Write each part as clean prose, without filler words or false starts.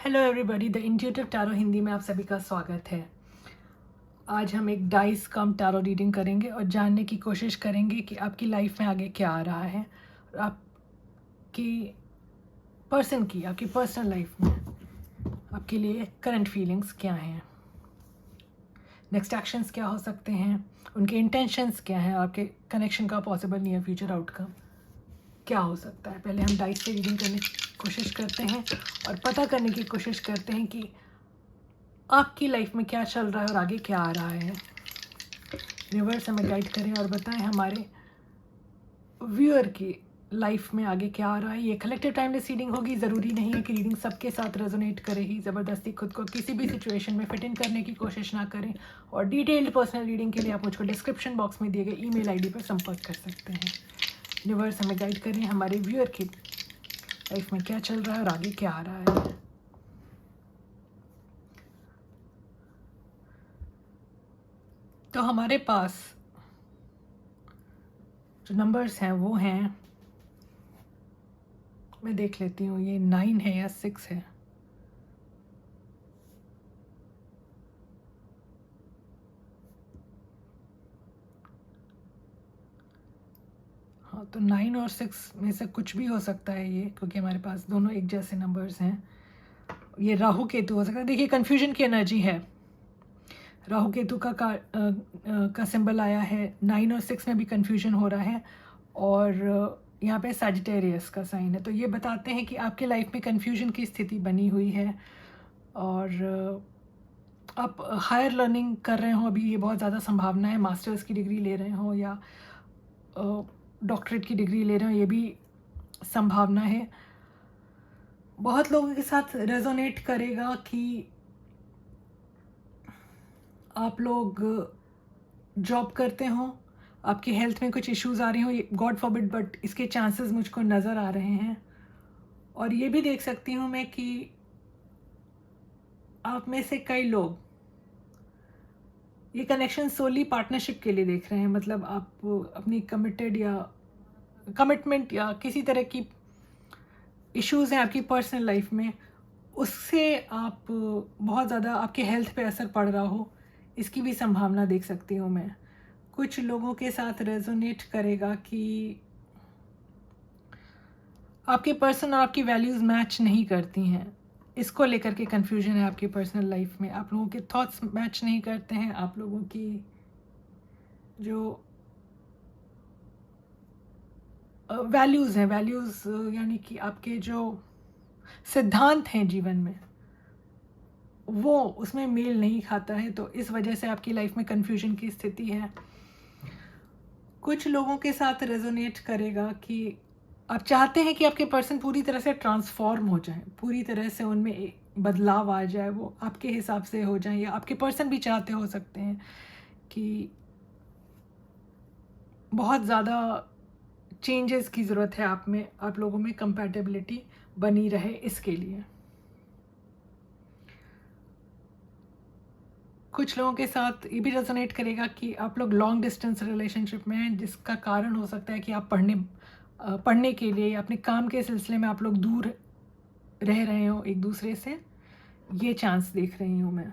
Hello everybody, the intuitive tarot Hindi में आप सभी का स्वागत है। आज हम एक डाइस कम टैरो रीडिंग करेंगे और जानने की कोशिश करेंगे कि आपकी लाइफ में आगे क्या आ रहा है और आपकी आपकी पर्सनल लाइफ में आपके लिए करंट फीलिंग्स क्या हैं, नेक्स्ट एक्शंस क्या हो सकते हैं, उनके इंटेंशंस क्या हैं, आपके कनेक्शन का पॉसिबल नियर फ्यूचर आउटकम क्या हो सकता है। पहले हम डाइस से रीडिंग करने की कोशिश करते हैं और पता करने की कोशिश करते हैं कि आपकी लाइफ में क्या चल रहा है और आगे क्या आ रहा है। यूनिवर्स हमें गाइड करें और बताएं हमारे व्यूअर की लाइफ में आगे क्या आ रहा है। ये कलेक्टिव टाइमलेस रीडिंग होगी। ज़रूरी नहीं है कि रीडिंग सबके साथ रेजोनेट करे ही। ज़बरदस्ती खुद को किसी भी सिचुएशन में फिट इन करने की कोशिश ना करें। और डिटेल्ड पर्सनल रीडिंग के लिए आप मुझको डिस्क्रिप्शन बॉक्स में दिए गए ईमेल आईडी पर संपर्क कर सकते हैं। यूनिवर्स हमें गाइड करें हमारे व्यूअर की लाइफ में क्या चल रहा है और आगे क्या आ रहा है। तो हमारे पास जो नंबर्स हैं वो हैं, मैं देख लेती हूँ ये 9 है या 6 है। हाँ, तो 9 और 6 में से कुछ भी हो सकता है ये, क्योंकि हमारे पास दोनों एक जैसे नंबर्स हैं। ये राहु केतु हो सकता है। देखिए, कन्फ्यूजन की एनर्जी है। राहु केतु का सिंबल आया है। 9 और 6 में भी कन्फ्यूजन हो रहा है और यहाँ पे सैजिटेरियस का साइन है। तो ये बताते हैं कि आपके लाइफ में कन्फ्यूजन की स्थिति बनी हुई है और आप हायर लर्निंग कर रहे हो अभी, ये बहुत ज़्यादा संभावना है। मास्टर्स की डिग्री ले रहे हो या डॉक्टरेट की डिग्री ले रहे हो, ये भी संभावना है। बहुत लोगों के साथ रेजोनेट करेगा कि आप लोग जॉब करते हो, आपकी हेल्थ में कुछ इश्यूज आ रही हो, गॉड फॉरबिड, बट इसके चांसेस मुझको नज़र आ रहे हैं। और ये भी देख सकती हूँ मैं कि आप में से कई लोग ये कनेक्शन सोली पार्टनरशिप के लिए देख रहे हैं। मतलब आप अपनी कमिटमेंट या किसी तरह की इश्यूज़ हैं आपकी पर्सनल लाइफ में, उससे आप बहुत ज़्यादा आपके हेल्थ पे असर पड़ रहा हो, इसकी भी संभावना देख सकती हूँ मैं। कुछ लोगों के साथ रेजोनेट करेगा कि आपके पर्सन और आपकी वैल्यूज़ मैच नहीं करती हैं, इसको लेकर के कन्फ्यूजन है आपकी पर्सनल लाइफ में। आप लोगों के थॉट्स मैच नहीं करते हैं, आप लोगों की जो वैल्यूज़ हैं, वैल्यूज़ यानी कि आपके जो सिद्धांत हैं जीवन में, वो उसमें मेल नहीं खाता है। तो इस वजह से आपकी लाइफ में कन्फ्यूजन की स्थिति है। कुछ लोगों के साथ रेजोनेट करेगा कि आप चाहते हैं कि आपके पर्सन पूरी तरह से ट्रांसफॉर्म हो जाए, पूरी तरह से उनमें बदलाव आ जाए, वो आपके हिसाब से हो जाए, या आपके पर्सन भी चाहते हो सकते हैं कि बहुत ज़्यादा चेंजेस की ज़रूरत है आप लोगों में कंपैटिबिलिटी बनी रहे इसके लिए। कुछ लोगों के साथ ये भी रेजोनेट करेगा कि आप लोग लॉन्ग डिस्टेंस रिलेशनशिप में हैं, जिसका कारण हो सकता है कि आप पढ़ने के लिए या अपने काम के सिलसिले में आप लोग दूर रह रहे हो एक दूसरे से, ये चांस देख रही हूँ मैं।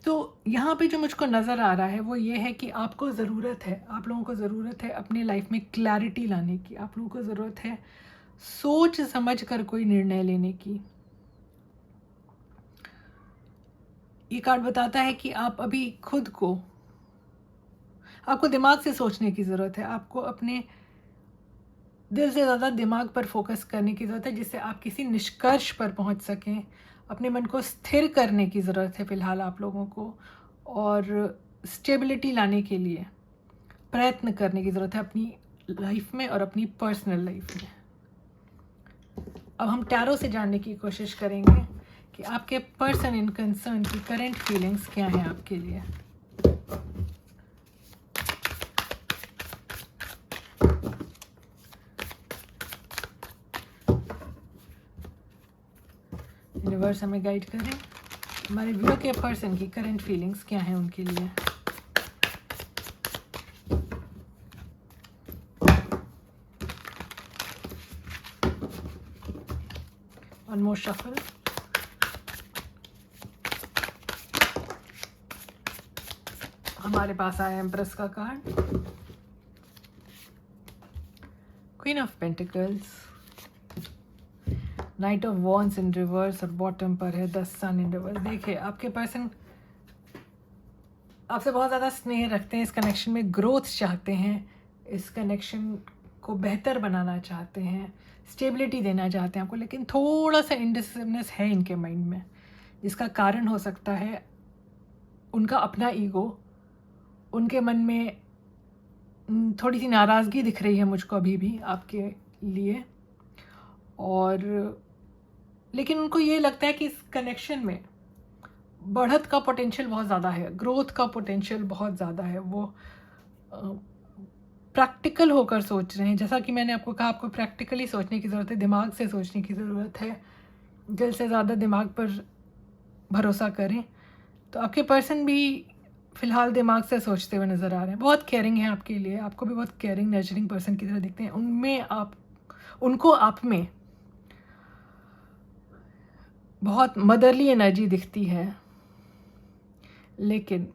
तो यहाँ पे जो मुझको नज़र आ रहा है वो ये है कि आप लोगों को ज़रूरत है अपनी लाइफ में क्लैरिटी लाने की। आप लोगों को ज़रूरत है सोच समझ कर कोई निर्णय लेने की। ये कार्ड बताता है कि आप अभी आपको दिमाग से सोचने की ज़रूरत है। आपको अपने दिल से ज़्यादा दिमाग पर फोकस करने की ज़रूरत है, जिससे आप किसी निष्कर्ष पर पहुंच सकें। अपने मन को स्थिर करने की ज़रूरत है फ़िलहाल आप लोगों को, और स्टेबिलिटी लाने के लिए प्रयत्न करने की ज़रूरत है अपनी लाइफ में और अपनी पर्सनल लाइफ में। अब हम टैरो से जानने की कोशिश करेंगे कि आपके पर्सन इन कंसर्न की करंट फीलिंग्स क्या हैं आपके लिए। यूनिवर्स हमें गाइड करें हमारे व्यूअर के पर्सन की करंट फीलिंग्स क्या हैं उनके लिए। One more shuffle. हमारे पास आया एम्प्रेस का card, queen of pentacles, night of wands in reverse और बॉटम पर है द सन इन रिवर्स। देखिए आपके पर्सन आपसे बहुत ज़्यादा स्नेह रखते हैं, इस कनेक्शन में ग्रोथ चाहते हैं, इस कनेक्शन को बेहतर बनाना चाहते हैं, स्टेबिलिटी देना चाहते हैं आपको, लेकिन थोड़ा सा इंडिसिसिवनेस है इनके माइंड में, जिसका कारण हो सकता है उनका अपना ईगो। उनके मन में थोड़ी सी नाराज़गी दिख रही है मुझको अभी भी आपके लिए, और लेकिन उनको ये लगता है कि इस कनेक्शन में बढ़त का पोटेंशियल बहुत ज़्यादा है, ग्रोथ का पोटेंशियल बहुत ज़्यादा है। वो प्रैक्टिकल होकर सोच रहे हैं, जैसा कि मैंने आपको कहा, आपको प्रैक्टिकली सोचने की ज़रूरत है, दिमाग से सोचने की ज़रूरत है, दिल से ज़्यादा दिमाग पर भरोसा करें। तो आपके पर्सन भी फ़िलहाल दिमाग से सोचते हुए नज़र आ रहे हैं, बहुत केयरिंग है आपके लिए, आपको भी बहुत केयरिंग नर्चरिंग पर्सन की तरह दिखते हैं। उनको आप में बहुत मदरली एनर्जी दिखती है, लेकिन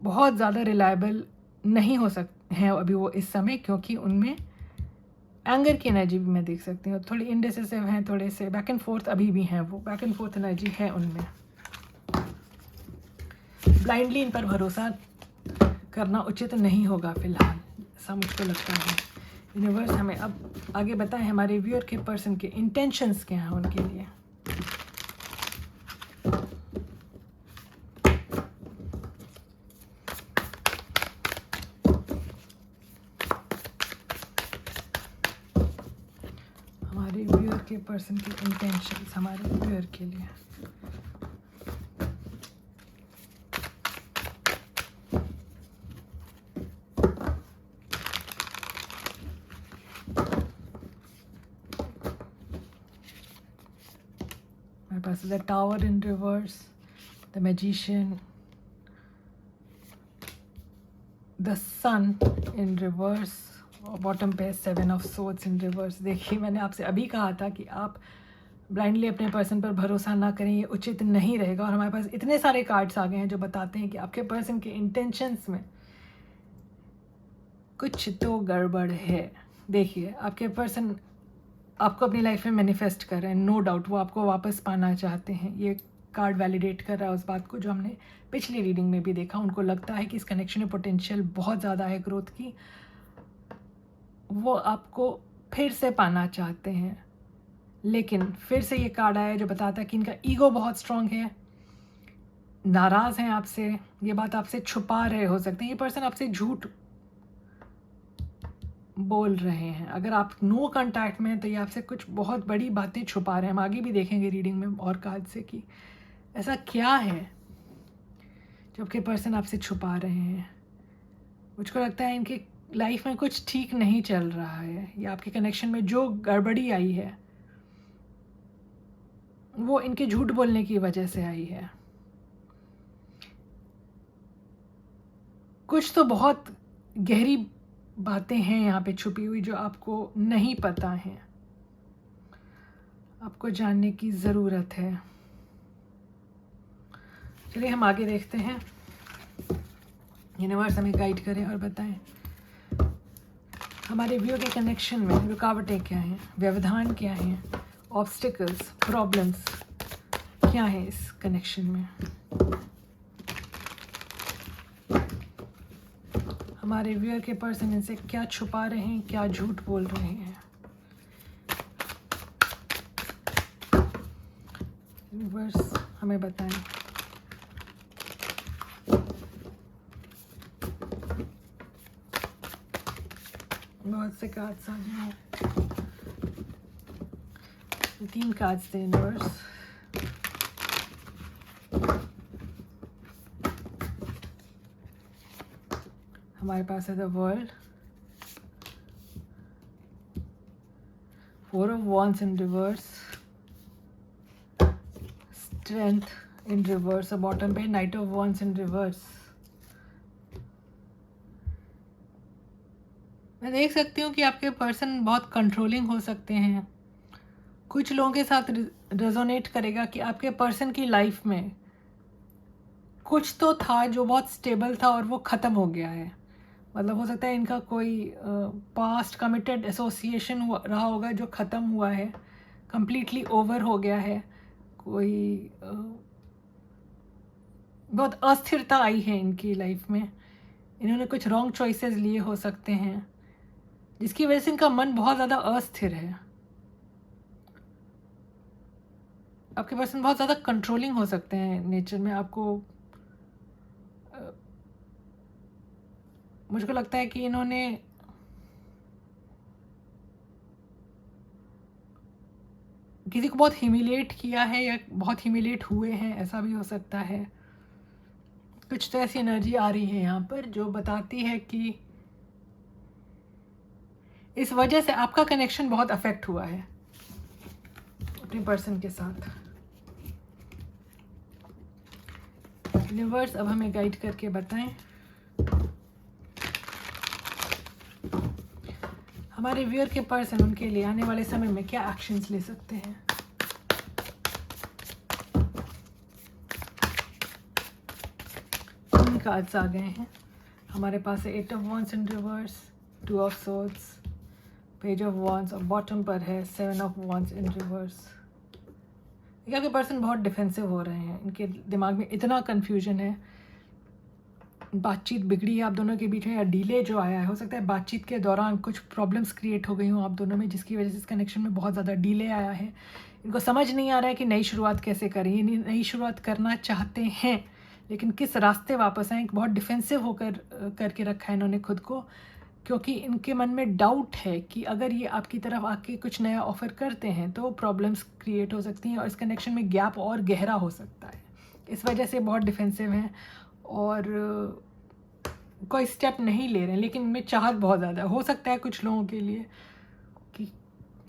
बहुत ज़्यादा रिलायबल नहीं हो सकते हैं अभी वो इस समय, क्योंकि उनमें एंगर की एनर्जी भी मैं देख सकती हूँ, थोड़ी इंडिसिसिव हैं, थोड़े से बैक एंड फोर्थ अभी भी हैं, वो बैक एंड फोर्थ एनर्जी है उनमें। ब्लाइंडली इन पर भरोसा करना उचित नहीं होगा फ़िलहाल, ऐसा मुझको लगता है। यूनिवर्स हमें अब आगे बताएं हमारे व्यूअर के पर्सन के इंटेंशंस क्या हैं उनके लिए। हमारे व्यूअर के पर्सन के इंटेंशंस हमारे व्यूअर के लिए। हमारे पास the tower in reverse, the magician, the sun in reverse, और बॉटम पे seven of swords in reverse. देखिए मैंने आपसे अभी कहा था कि आप ब्लाइंडली अपने पर्सन पर भरोसा ना करें, ये उचित नहीं रहेगा। और हमारे पास इतने सारे कार्ड्स आ गए हैं जो बताते हैं कि आपके पर्सन के इंटेंशंस में कुछ तो गड़बड़ है। देखिए आपके पर्सन आपको अपनी लाइफ में मैनिफेस्ट कर रहे हैं, नो डाउट वो आपको वापस पाना चाहते हैं। ये कार्ड वैलिडेट कर रहा है उस बात को जो हमने पिछली रीडिंग में भी देखा। उनको लगता है कि इस कनेक्शन में पोटेंशियल बहुत ज़्यादा है ग्रोथ की, वो आपको फिर से पाना चाहते हैं। लेकिन फिर से ये कार्ड आया जो बताता है कि इनका ईगो बहुत स्ट्रांग है, नाराज़ हैं आपसे, ये बात आपसे छुपा रहे हो सकते हैं, ये पर्सन आपसे झूठ बोल रहे हैं। अगर आप नो कांटेक्ट में हैं तो ये आपसे कुछ बहुत बड़ी बातें छुपा रहे हैं। हम आगे भी देखेंगे रीडिंग में और कार्ड से कि ऐसा क्या है जो आपके पर्सन आपसे छुपा रहे हैं। मुझको लगता है इनके लाइफ में कुछ ठीक नहीं चल रहा है, या आपके कनेक्शन में जो गड़बड़ी आई है वो इनके झूठ बोलने की वजह से आई है। कुछ तो बहुत गहरी बातें हैं यहाँ पे छुपी हुई जो आपको नहीं पता है, आपको जानने की ज़रूरत है। चलिए हम आगे देखते हैं, यूनिवर्स हमें गाइड करें और बताएं हमारे व्यू के कनेक्शन में रुकावटें क्या हैं, व्यवधान क्या हैं, ऑब्स्टिकल्स, प्रॉब्लम्स क्या हैं इस कनेक्शन में। हमारे व्यूअर के पर्सन इनसे क्या छुपा रहे हैं, क्या झूठ बोल रहे हैं। यूनिवर्स हमें बताएं। बहुत से कार्ड्स आ गए हैं, 3 कार्ड्स थे यूनिवर्स। हमारे पास है the world, 4 of wands in reverse, strength in reverse, और बॉटम पे night of wands in reverse. मैं देख सकती हूँ कि आपके पर्सन बहुत कंट्रोलिंग हो सकते हैं, कुछ लोगों के साथ रेजोनेट करेगा कि आपके पर्सन की लाइफ में कुछ तो था जो बहुत स्टेबल था और वो ख़त्म हो गया है। मतलब हो सकता है इनका कोई पास्ट कमिटेड एसोसिएशन रहा होगा जो ख़त्म हुआ है, कंप्लीटली ओवर हो गया है। कोई बहुत अस्थिरता आई है इनकी लाइफ में, इन्होंने कुछ रॉन्ग चॉइसेस लिए हो सकते हैं जिसकी वजह से इनका मन बहुत ज़्यादा अस्थिर है। आपके पर्सन बहुत ज़्यादा कंट्रोलिंग हो सकते हैं नेचर में। आपको मुझको लगता है कि इन्होंने किसी को बहुत ह्यूमिलिएट किया है या बहुत ह्यूमिलिएट हुए हैं, ऐसा भी हो सकता है। कुछ तो ऐसी एनर्जी आ रही है यहाँ पर जो बताती है कि इस वजह से आपका कनेक्शन बहुत अफेक्ट हुआ है अपने पर्सन के साथ। यूनिवर्स अब हमें गाइड करके बताएं हमारे व्यूअर के पर्सन उनके लिए आने वाले समय में क्या एक्शंस ले सकते हैं। तीन कार्ड्स आ गए हैं हमारे पास है। 8 of wands in reverse, 2 of swords, page of wands और बॉटम पर है 7 ऑफ वॉन्ड्स इन रिवर्स। आपके पर्सन बहुत डिफेंसिव हो रहे हैं, इनके दिमाग में इतना कन्फ्यूजन है, बातचीत बिगड़ी है आप दोनों के बीच में या डिले जो आया है, हो सकता है बातचीत के दौरान कुछ प्रॉब्लम्स क्रिएट हो गई हों आप दोनों में जिसकी वजह से इस कनेक्शन में बहुत ज़्यादा डिले आया है। इनको समझ नहीं आ रहा है कि नई शुरुआत कैसे करें। ये नई शुरुआत करना चाहते हैं लेकिन किस रास्ते वापस आएँ। बहुत डिफेंसिव होकर करके रखा है इन्होंने खुद को, क्योंकि इनके मन में डाउट है कि अगर ये आपकी तरफ आके कुछ नया ऑफ़र करते हैं तो प्रॉब्लम्स क्रिएट हो सकती हैं और इस कनेक्शन में गैप और गहरा हो सकता है। इस वजह से बहुत डिफेंसिव हैं और कोई स्टेप नहीं ले रहे हैं, लेकिन इनमें चाहत बहुत ज़्यादा हो सकता है कुछ लोगों के लिए कि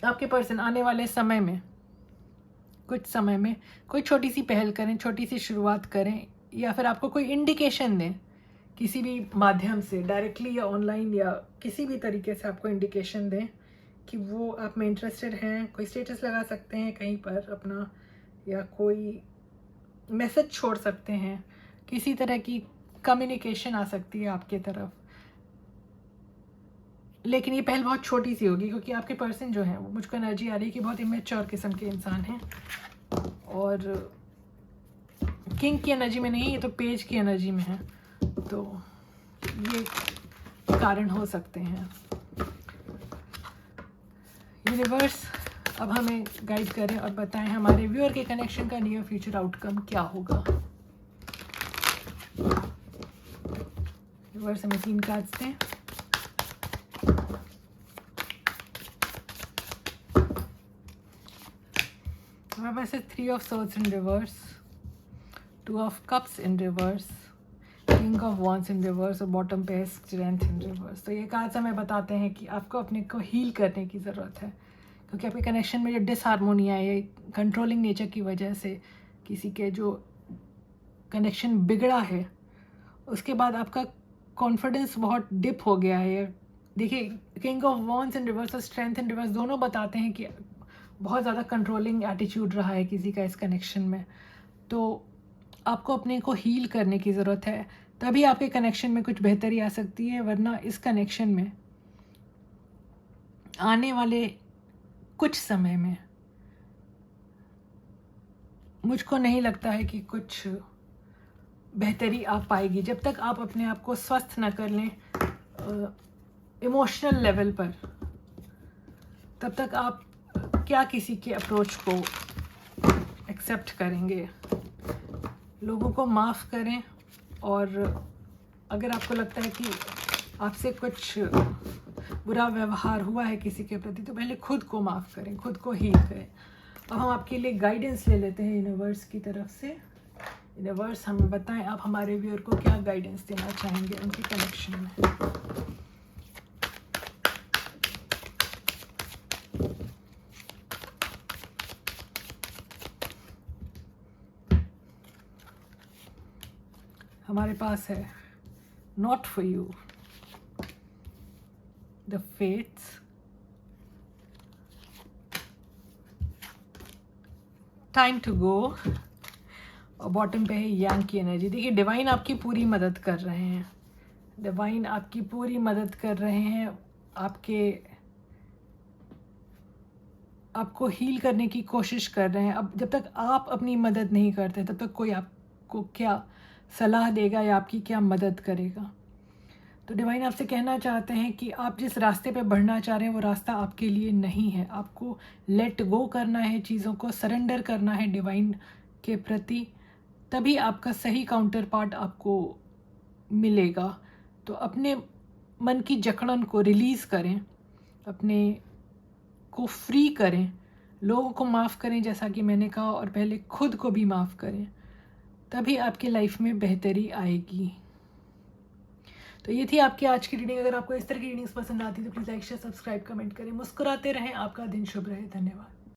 आपके पर्सन आने वाले समय में कुछ समय में कोई छोटी सी पहल करें, छोटी सी शुरुआत करें या फिर आपको कोई इंडिकेशन दें किसी भी माध्यम से, डायरेक्टली या ऑनलाइन या किसी भी तरीके से आपको इंडिकेशन दें कि वो आप में इंटरेस्टेड हैं। कोई स्टेटस लगा सकते हैं कहीं पर अपना, या कोई मैसेज छोड़ सकते हैं, किसी तरह की कम्युनिकेशन आ सकती है आपके तरफ। लेकिन ये पहल बहुत छोटी सी होगी क्योंकि आपके पर्सन जो हैं वो, मुझको एनर्जी आ रही है कि बहुत इमेच्योर किस्म के इंसान हैं और किंग की एनर्जी में नहीं, ये तो पेज की एनर्जी में है, तो ये कारण हो सकते हैं। यूनिवर्स अब हमें गाइड करें और बताएं हमारे व्यूअर के कनेक्शन का नियर फ्यूचर आउटकम क्या होगा। यूनिवर्स हमें 3 कार्ड्स दें। हमारे पास है 3 of swords in reverse, 2 of cups in reverse, king of wands in reverse और बॉटम पे है स्ट्रेंथ इन रिवर्स। तो ये कार्ड्स हमें बताते हैं कि आपको अपने को हील करने की ज़रूरत है क्योंकि आपके कनेक्शन में जो डिसहार्मोनी आई है कंट्रोलिंग नेचर की वजह से, किसी के जो कनेक्शन बिगड़ा है उसके बाद आपका कॉन्फिडेंस बहुत डिप हो गया है। देखिए, king of wands in reverse और स्ट्रेंथ इन रिवर्स दोनों बताते हैं कि बहुत ज़्यादा कंट्रोलिंग एटीट्यूड रहा है किसी का इस कनेक्शन में। तो आपको अपने को हील करने की ज़रूरत है, तभी आपके कनेक्शन में कुछ बेहतरी आ सकती है, वरना इस कनेक्शन में आने वाले कुछ समय में मुझको नहीं लगता है कि कुछ बेहतरी आ पाएगी जब तक आप अपने आप को स्वस्थ न कर लें इमोशनल लेवल पर। तब तक आप क्या किसी के अप्रोच को एक्सेप्ट करेंगे। लोगों को माफ़ करें और अगर आपको लगता है कि आपसे कुछ बुरा व्यवहार हुआ है किसी के प्रति तो पहले खुद को माफ़ करें, खुद को हील करें। अब हम आपके लिए गाइडेंस ले लेते हैं यूनिवर्स की तरफ से। यूनिवर्स हमें बताएं आप हमारे व्यूअर को क्या गाइडेंस देना चाहेंगे उनके कनेक्शन में। हमारे पास है not for you, the fates, time to go. और बॉटम पे है यांग की एनर्जी। देखिए डिवाइन आपकी पूरी मदद कर रहे हैं, डिवाइन आपकी पूरी मदद कर रहे हैं, आपको हील करने की कोशिश कर रहे हैं। अब जब तक आप अपनी मदद नहीं करते तब तक कोई आपको क्या सलाह देगा या आपकी क्या मदद करेगा। तो डिवाइन आपसे कहना चाहते हैं कि आप जिस रास्ते पे बढ़ना चाह रहे हैं वो रास्ता आपके लिए नहीं है। आपको लेट गो करना है, चीज़ों को सरेंडर करना है डिवाइन के प्रति, तभी आपका सही काउंटर पार्ट आपको मिलेगा। तो अपने मन की जकड़न को रिलीज़ करें, अपने को फ्री करें, लोगों को माफ़ करें जैसा कि मैंने कहा, और पहले खुद को भी माफ़ करें, तभी आपकी लाइफ में बेहतरी आएगी। तो ये थी आपकी आज की रीडिंग। अगर आपको इस तरह की रीडिंग्स पसंद आती है तो please like share subscribe comment करें। मुस्कुराते रहें। आपका दिन शुभ रहे। धन्यवाद।